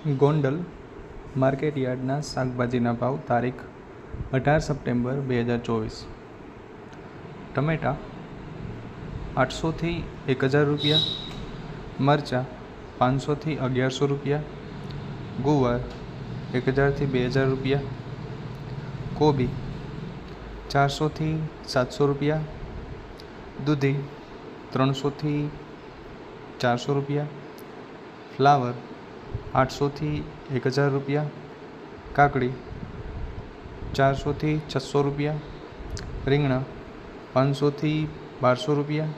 Gondal market યાર્ડના શાકભાજીના ભાવ તારીખ 18 સપ્ટેમ્બર 2024. ટમેટાં 800થી 1000 રૂપિયા, મરચાં 500થી 1100 રૂપિયા, ગુવાર 1000થી 2000 રૂપિયા, કોબી 400થી 700 રૂપિયા, દૂધી 300થી 400 રૂપિયા, ફ્લાવર 800થી 1000 રૂપિયા, કાકડી 400થી 600 રૂપિયા, રીંગણા 500થી 1200 રૂપિયા,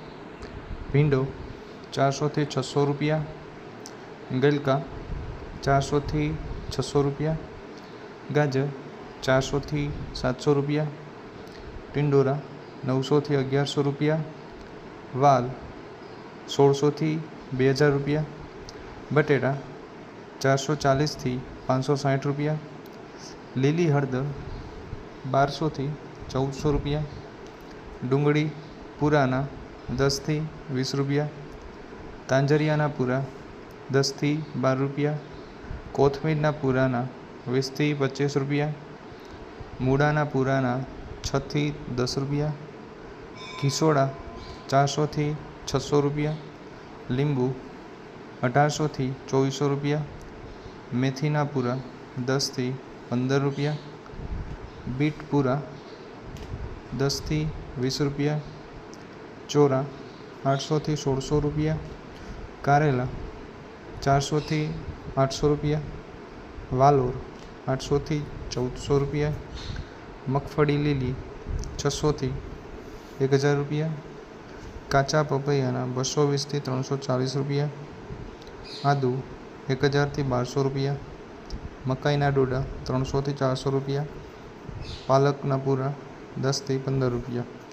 ભીંડો 400થી 600 રૂપિયા, ગલકા 400થી 600 રૂપિયા, ગાજર 400થી 700 રૂપિયા, ટિંડોરા 900થી 1100 રૂપિયા, વાલ 1600થી 2000 રૂપિયા, બટેટા 440થી 560 રૂપિયા, લીલી હળદર 1200થી 1400 રૂપિયા, ડુંગળી પૂરાના 10થી 20 રૂપિયા, તાંજરિયાના પૂરા 10થી 12 રૂપિયા, કોથમીરના પૂરાના 20થી 25 રૂપિયા, મૂળાના પૂરાના 6થી 10 રૂપિયા, ઘીસોડા 400થી 600 રૂપિયા, લીંબુ 1800થી 2400 રૂપિયા, મેથીના પૂરા 10થી 15 રૂપિયા, બીટ પૂરા 10થી 20 રૂપિયા, ચોરા 800થી 1600 રૂપિયા, કારેલા 400થી 800 રૂપિયા, વાલોર 800થી 1400 રૂપિયા, મગફળી લીલી 600થી 1000 રૂપિયા, કાચા પપૈયાના 220થી 340 રૂપિયા, આદુ 1000થી 1200 રૂપિયા, મકાઈના ડોડા 300થી 400 રૂપિયા, પાલકના પૂરા 10થી 15 રૂપિયા.